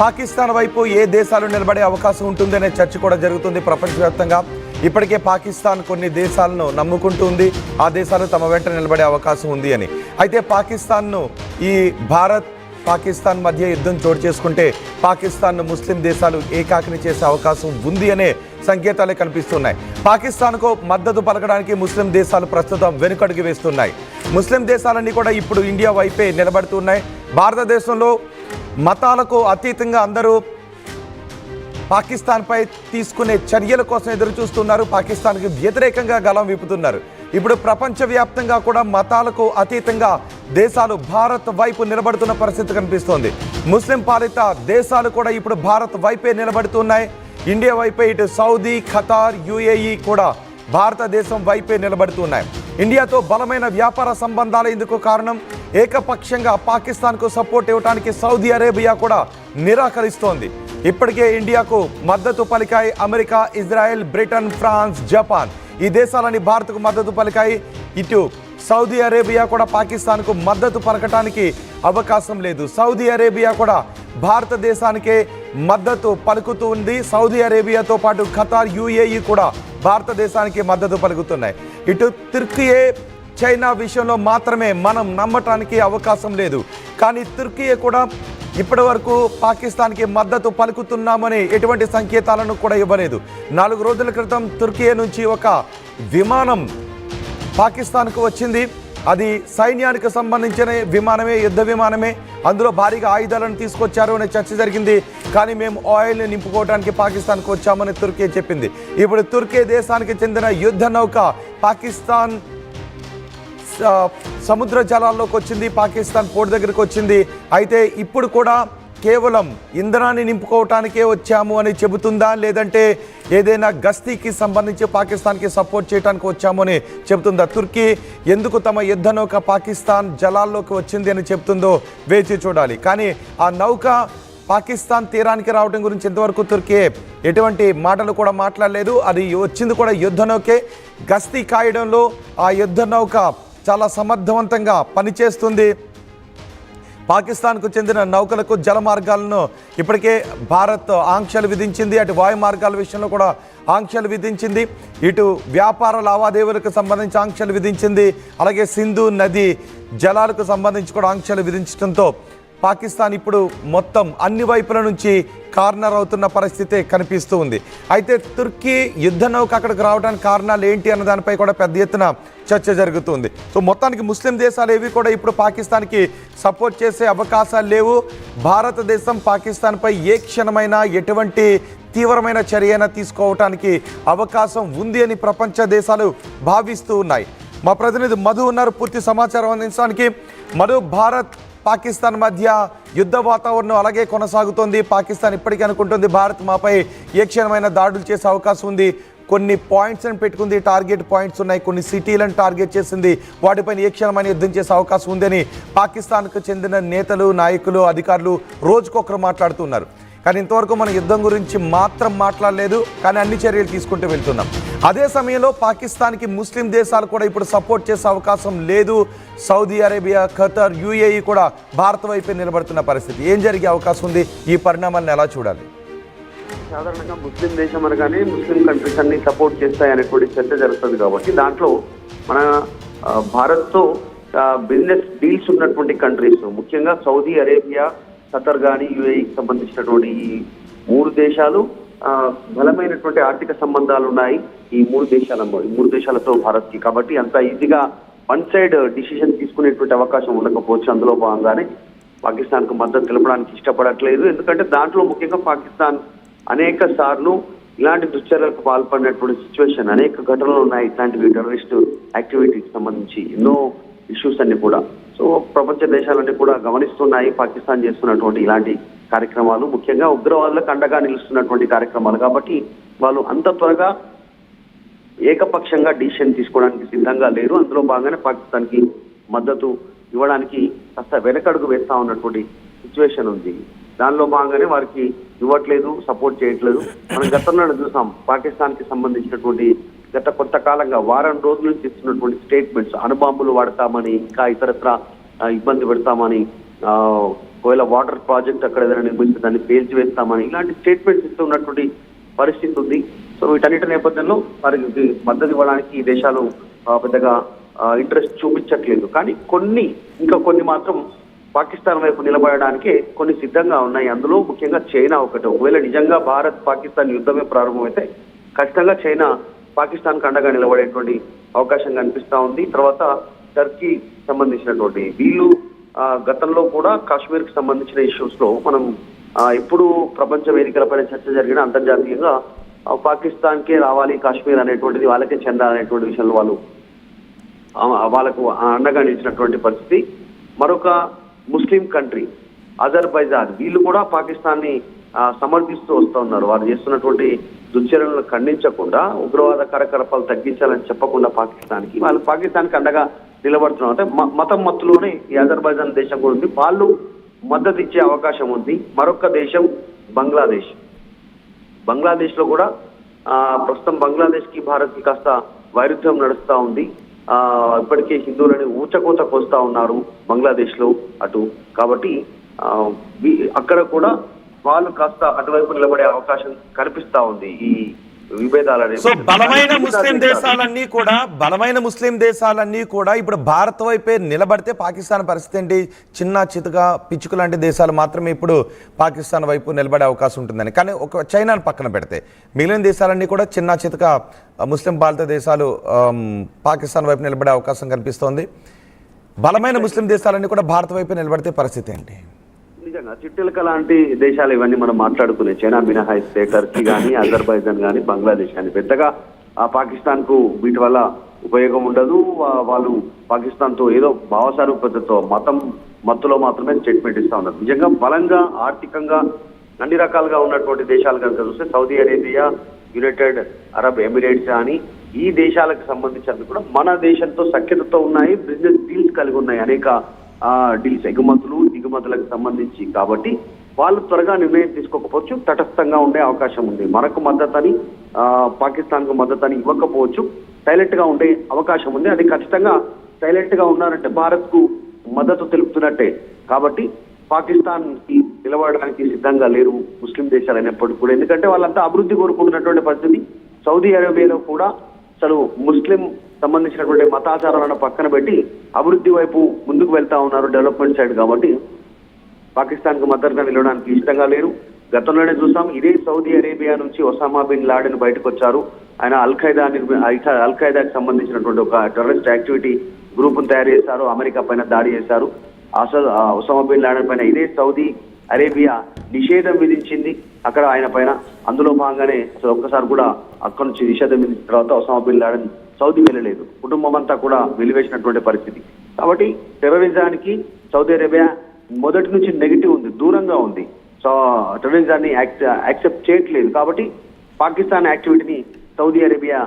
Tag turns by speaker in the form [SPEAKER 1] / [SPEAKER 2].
[SPEAKER 1] పాకిస్తాన్ వైపు ఏ దేశాలు నిలబడే అవకాశం ఉంటుందనే చర్చ కూడా జరుగుతుంది ప్రపంచవ్యాప్తంగా. ఇప్పటికే పాకిస్తాన్ కొన్ని దేశాలను నమ్ముకుంటుంది, ఆ దేశాలు తమ వెంట నిలబడే అవకాశం ఉంది అని. అయితే పాకిస్తాన్ను ఈ భారత్ పాకిస్తాన్ మధ్య యుద్ధం చోటు చేసుకుంటే పాకిస్తాన్ను ముస్లిం దేశాలు ఏకాకిని చేసే అవకాశం ఉంది అనే సంకేతాలే కనిపిస్తున్నాయి. పాకిస్తాన్కు మద్దతు పలకడానికి ముస్లిం దేశాలు ప్రస్తుతం వెనుకడుగు వేస్తున్నాయి. ముస్లిం దేశాలన్నీ కూడా ఇప్పుడు ఇండియా వైపే నిలబడుతున్నాయి. భారతదేశంలో మతాలకు అతీతంగా అందరూ పాకిస్తాన్పై తీసుకునే చర్యల కోసం ఎదురు చూస్తున్నారు. పాకిస్తాన్కి వ్యతిరేకంగా గళం విప్పుతున్నారు. ఇప్పుడు ప్రపంచవ్యాప్తంగా కూడా మతాలకు అతీతంగా దేశాలు భారత్ వైపు నిలబడుతున్న పరిస్థితి కనిపిస్తోంది. ముస్లిం పాలిత దేశాలు కూడా ఇప్పుడు భారత్ వైపే నిలబడుతున్నాయి. ఇండియా వైపే ఇటు సౌదీ, ఖతార్, యుఏఈ కూడా భారతదేశం వైపే నిలబడుతున్నాయి. ఇండియాతో బలమైన వ్యాపార సంబంధాలు ఇందుకు కారణం. ఏకపక్షంగా పాకిస్తాన్కు సపోర్ట్ ఇవ్వడానికి సౌదీ అరేబియా కూడా నిరాకరిస్తోంది. ఇప్పటికే ఇండియాకు మద్దతు పలికాయి America, Israel, Britain, France, Japan. ఈ దేశాలని భారత్కు మద్దతు పలికాయి. ఇటు సౌదీ అరేబియా కూడా పాకిస్తాన్కు మద్దతు పలకటానికి అవకాశం లేదు. సౌదీ అరేబియా కూడా భారతదేశానికే మద్దతు పలుకుతూ ఉంది. సౌదీ అరేబియాతో పాటు ఖతార్, యుఏఈ కూడా భారతదేశానికి మద్దతు పలుకుతున్నాయి. ఇటు తుర్కియే, చైనా విషయంలో మాత్రమే మనం నమ్మటానికి అవకాశం లేదు. కానీ తుర్కియే కూడా ఇప్పటి వరకు పాకిస్తాన్కి మద్దతు పలుకుతున్నామని ఎటువంటి సంకేతాలను కూడా ఇవ్వలేదు. 4 రోజుల క్రితం తుర్కియే నుంచి ఒక విమానం పాకిస్తాన్కు వచ్చింది. అది సైన్యానికి సంబంధించిన విమానమే, యుద్ధ విమానమే. అందులో భారీగా ఆయుధాలను తీసుకొచ్చారు అనే చర్చ జరిగింది. కానీ మేము ఆయిల్ని నింపుకోవడానికి పాకిస్తాన్కు వచ్చామని తుర్కీ చెప్పింది. ఇప్పుడు తుర్కీ దేశానికి చెందిన యుద్ధ నౌక పాకిస్తాన్ సముద్ర జలాల్లోకి వచ్చింది, పాకిస్తాన్ పోర్ట్ దగ్గరికి వచ్చింది. అయితే ఇప్పుడు కూడా కేవలం ఇంధనాన్ని నింపుకోవటానికే వచ్చాము అని చెబుతుందా, లేదంటే ఏదైనా గస్తీకి సంబంధించి పాకిస్తాన్కి సపోర్ట్ చేయడానికి వచ్చాము అని చెబుతుందా? తుర్కీ ఎందుకు తమ యుద్ధ నౌక పాకిస్తాన్ జలాల్లోకి వచ్చింది అని చెబుతుందో వేచి చూడాలి. కానీ ఆ నౌక పాకిస్తాన్ తీరానికి రావడం గురించి ఇంతవరకు తుర్కీ ఎటువంటి మాటలు కూడా మాట్లాడలేదు. అది వచ్చింది కూడా యుద్ధ నౌకే. గస్తీ కాయడంలో ఆ యుద్ధ నౌక చాలా సమర్థవంతంగా పనిచేస్తుంది. పాకిస్తాన్కు చెందిన నౌకలకు జల మార్గాలను ఇప్పటికే భారత్ ఆంక్షలు విధించింది. అటు వాయు మార్గాల విషయంలో కూడా ఆంక్షలు విధించింది. ఇటు వ్యాపార లావాదేవీలకు సంబంధించి ఆంక్షలు విధించింది. అలాగే సింధు నది జలాలకు సంబంధించి కూడా ఆంక్షలు విధించడంతో పాకిస్తాన్ ఇప్పుడు మొత్తం అన్ని వైపుల నుంచి కార్నర్ అవుతున్న పరిస్థితి కనిపిస్తూ ఉంది. అయితే తుర్కీ యుద్ధ నౌక అక్కడికి రావడానికి కారణాలు ఏంటి అన్న దానిపై కూడా పెద్ద ఎత్తున చర్చ జరుగుతుంది. సో మొత్తానికి ముస్లిం దేశాలు ఏవి కూడా ఇప్పుడు పాకిస్తాన్కి సపోర్ట్ చేసే అవకాశాలు లేవు. భారతదేశం పాకిస్తాన్పై ఏ క్షణమైనా ఎటువంటి తీవ్రమైన చర్యన తీసుకోవటానికి అవకాశం ఉంది అని ప్రపంచ దేశాలు భావిస్తూ ఉన్నాయి. మా ప్రతినిధి మధు ఉన్నారు పూర్తి సమాచారం అందించడానికి. మధు, భారత్ పాకిస్తాన్ మధ్య యుద్ధ వాతావరణం అలాగే కొనసాగుతోంది. పాకిస్తాన్ ఇప్పటికీ అనుకుంటుంది భారత్ మాపై ఏ క్షణమైన దాడులు చేసే అవకాశం ఉంది. కొన్ని పాయింట్స్ని పెట్టుకుంది, టార్గెట్ పాయింట్స్ ఉన్నాయి, కొన్ని సిటీలను టార్గెట్ చేసింది. వాటిపైన ఏ క్షణమైన యుద్ధం చేసే అవకాశం ఉందని పాకిస్తాన్కు చెందిన నేతలు, నాయకులు, అధికారులు రోజుకొకరు మాట్లాడుతున్నారు. కానీ ఇంతవరకు మన యుద్ధం గురించి మాత్రం మాట్లాడలేదు, కానీ అన్ని చర్యలు తీసుకుంటూ వెళ్తున్నాం. అదే సమయంలో పాకిస్తాన్కి ముస్లిం దేశాలు కూడా ఇప్పుడు సపోర్ట్ చేసే అవకాశం లేదు. సౌదీ అరేబియా, ఖతార్, యుఏఈ కూడా భారత్ వైపే నిలబడుతున్న పరిస్థితి. ఏం జరిగే అవకాశం ఉంది? ఈ పరిణామాలను ఎలా చూడాలి?
[SPEAKER 2] సాధారణంగా ముస్లిం దేశం అనగానే ముస్లిం కంట్రీస్ అన్ని సపోర్ట్ చేస్తాయనేటువంటి చర్చ జరుగుతుంది. కాబట్టి దాంట్లో మన భారత్తో బిజినెస్ డీల్స్ ఉన్నటువంటి కంట్రీస్, ముఖ్యంగా సౌదీ అరేబియా, ఖతర్ కానీ యుఏఈకి సంబంధించినటువంటి ఈ 3 దేశాలు బలమైనటువంటి ఆర్థిక సంబంధాలు ఉన్నాయి. ఈ 3 దేశాలతో భారత్కి. కాబట్టి అంత ఈజీగా వన్ సైడ్ డిసిషన్ తీసుకునేటువంటి అవకాశం ఉండకపోవచ్చు. అందులో భాగంగానే పాకిస్తాన్కు మద్దతు తెలపడానికి ఇష్టపడట్లేదు. ఎందుకంటే దాంట్లో ముఖ్యంగా పాకిస్తాన్ అనేక సార్లు ఇలాంటి దుశ్చర్యలకు పాల్పడినటువంటి సిచ్యువేషన్, అనేక ఘటనలు ఉన్నాయి. ఇట్లాంటివి టెర్రరిస్ట్ యాక్టివిటీకి సంబంధించి ఎన్నో ఇష్యూస్ అన్ని కూడా. సో ప్రపంచ దేశాలన్నీ కూడా గమనిస్తున్నాయి పాకిస్తాన్ చేస్తున్నటువంటి ఇలాంటి కార్యక్రమాలు, ముఖ్యంగా ఉగ్రవాదులకు అండగా నిలుస్తున్నటువంటి కార్యక్రమాలు. కాబట్టి వాళ్ళు అంత త్వరగా ఏకపక్షంగా డిసిషన్ తీసుకోవడానికి సిద్ధంగా లేరు. అందులో భాగంగానే పాకిస్తాన్కి మద్దతు ఇవ్వడానికి కాస్త వెనకడుగు వేస్తా ఉన్నటువంటి సిచ్యువేషన్ ఉంది. దానిలో భాగంగానే వారికి ఇవ్వట్లేదు, సపోర్ట్ చేయట్లేదు. మనం గతంలో చూసాం పాకిస్తాన్కి సంబంధించినటువంటి గత కొంతకాలంగా వారం రోజుల నుంచి ఇస్తున్నటువంటి స్టేట్మెంట్స్, అణుబాంబులు వాడతామని, ఇంకా ఇతరత్ర ఇబ్బంది పెడతామని ఒకవేళ వాటర్ ప్రాజెక్ట్ అక్కడ ఏదైనా నిర్మిస్తే దాన్ని పేల్చివేస్తామని ఇలాంటి స్టేట్మెంట్స్ ఇస్తున్నటువంటి పరిస్థితి ఉంది. సో వీటన్నిటి నేపథ్యంలో వారికి మద్దతు ఇవ్వడానికి ఈ దేశాలు పెద్దగా ఇంట్రెస్ట్ చూపించట్లేదు. కానీ ఇంకా కొన్ని మాత్రం పాకిస్తాన్ వైపు నిలబడడానికే కొన్ని సిద్ధంగా ఉన్నాయి. అందులో ముఖ్యంగా చైనా ఒకటి. ఒకవేళ నిజంగా భారత్ పాకిస్తాన్ యుద్ధమే ప్రారంభమైతే ఖచ్చితంగా చైనా పాకిస్తాన్ అండగా నిలబడేటువంటి అవకాశం కనిపిస్తా ఉంది. తర్వాత టర్కీ సంబంధించినటువంటి వీళ్ళు గతంలో కూడా కాశ్మీర్ కి సంబంధించిన ఇష్యూస్ లో మనం ఎప్పుడు ప్రపంచ వేదికలపైన చర్చ జరిగిన అంతర్జాతీయంగా పాకిస్తాన్ కే రావాలి కాశ్మీర్ అనేటువంటిది, వాళ్ళకే చెందాలనేటువంటి విషయంలో వాళ్ళకు అండగా నిలిచినటువంటి పరిస్థితి. మరొక ముస్లిం కంట్రీ అజర్బైజాన్, వీళ్ళు కూడా పాకిస్తాన్ ని సమర్థిస్తూ వస్తూ ఉన్నారు. వారు చేస్తున్నటువంటి దుశ్చర్యలను ఖండించకుండా, ఉగ్రవాద కార్యకలాపాలు తగ్గించాలని చెప్పకుండా వాళ్ళు పాకిస్తాన్ కి అండగా నిలబడుతున్నారు. అంటే మతం మత్తులోనే ఈ అజర్బైజాన్ దేశం కూడా ఉంది, వాళ్ళు మద్దతు ఇచ్చే అవకాశం ఉంది. మరొక దేశం బంగ్లాదేశ్ లో కూడా ప్రస్తుతం బంగ్లాదేశ్ కి భారత్ కి కాస్త వైరుధ్యం నడుస్తా ఉంది. ఇప్పటికే హిందువులని ఊచకోత కోస్తా ఉన్నారు బంగ్లాదేశ్ లో అటు. కాబట్టి అక్కడ కూడా వాళ్ళు కాస్త అటువైపు నిలబడే అవకాశం కనిపిస్తా ఉంది ఈ విభేదాలని.
[SPEAKER 1] సో బలమైన ముస్లిం దేశాలన్నీ కూడా ఇప్పుడు భారత్ వైపే నిలబడితే పాకిస్తాన్ పరిస్థితి ఏంటి? చిన్న చితగా పిచ్చుకు లాంటి దేశాలు మాత్రమే ఇప్పుడు పాకిస్తాన్ వైపు నిలబడే అవకాశం ఉంటుందని. కానీ ఒక చైనాను పక్కన పెడితే మిగిలిన దేశాలన్నీ కూడా చిన్న చితగా ముస్లిం పాలిత దేశాలు పాకిస్తాన్ వైపు నిలబడే అవకాశం కనిపిస్తోంది. బలమైన ముస్లిం దేశాలన్నీ కూడా భారత్ వైపు నిలబడితే పరిస్థితి ఏంటి?
[SPEAKER 2] నిజంగా చిట్టెలక లాంటి దేశాలు ఇవన్నీ మనం మాట్లాడుకునే, చైనా మినహాయిస్తే టర్కీ కానీ, అజర్బైజాన్ కానీ, బంగ్లాదేశ్ కానీ పెద్దగా పాకిస్తాన్ కు వీటి వల్ల ఉపయోగం ఉండదు. వాళ్ళు పాకిస్తాన్ తో ఏదో భావసారూప్యతతో మతం మత్తులో మాత్రమే స్టేట్మెంట్ ఇస్తా ఉన్నారు. నిజంగా బలంగా ఆర్థికంగా అన్ని రకాలుగా ఉన్నటువంటి దేశాలు కనుక చూస్తే Saudi Arabia, United Arab Emirates కానీ ఈ దేశాలకు సంబంధించినవి కూడా మన దేశంతో సఖ్యతతో ఉన్నాయి, బిజినెస్ డీల్స్ కలిగి ఉన్నాయి, అనేక డీల్స్ దిగుమతులకు సంబంధించి. కాబట్టి వాళ్ళు త్వరగా నిర్ణయం తీసుకోకపోవచ్చు, తటస్థంగా ఉండే అవకాశం ఉంది. మనకు మద్దతని పాకిస్తాన్ కు మద్దతని ఇవ్వకపోవచ్చు, సైలెంట్ గా ఉండే అవకాశం ఉంది. అది ఖచ్చితంగా సైలెంట్ గా ఉన్నారంటే భారత్ కు మద్దతు తెలుపుతున్నట్టే. కాబట్టి పాకిస్తాన్ కి నిలబడడానికి సిద్ధంగా లేరు ముస్లిం దేశాలు అయినప్పటికీ కూడా, ఎందుకంటే వాళ్ళంతా అభివృద్ధి కోరుకుంటున్నటువంటి పరిస్థితి. సౌదీ అరేబియాలో కూడా అసలు ముస్లిం సంబంధించినటువంటి మతాచారాలను పక్కన పెట్టి అభివృద్ధి వైపు ముందుకు వెళ్తా ఉన్నారు, డెవలప్మెంట్ సైడ్. కాబట్టి పాకిస్తాన్ కు మద్దతుగా నిలవడానికి ఇష్టంగా లేరు. గతంలోనే చూసాం, ఇదే సౌదీ అరేబియా నుంచి ఒసామా బిన్ లాడెన్ బయటకు వచ్చారు. ఆయన అల్ ఖైదాకి సంబంధించినటువంటి ఒక టెర్రరిస్ట్ యాక్టివిటీ గ్రూప్ తయారు చేశారు, అమెరికా పైన దాడి చేశారు. అసలు ఒసామా బిన్ లాడెన్ పైన ఇదే సౌదీ అరేబియా నిషేధం విధించింది అక్కడ ఆయన పైన. అందులో భాగంగానే అసలు ఒక్కసారి కూడా అక్కడి నుంచి నిషేధం విధించిన తర్వాత ఒసామా బిన్ లాడెన్ సౌదీ వెళ్ళలేదు, కుటుంబం అంతా కూడా వెలివేసినటువంటి పరిస్థితి. కాబట్టి టెర్రరిజానికి సౌదీ అరేబియా మొదటి నుంచి నెగిటివ్ ఉంది, దూరంగా ఉంది. సో టెర్రరిజాన్ని యాక్సెప్ట్ చేయట్లేదు. కాబట్టి పాకిస్తాన్ యాక్టివిటీని సౌదీ అరేబియా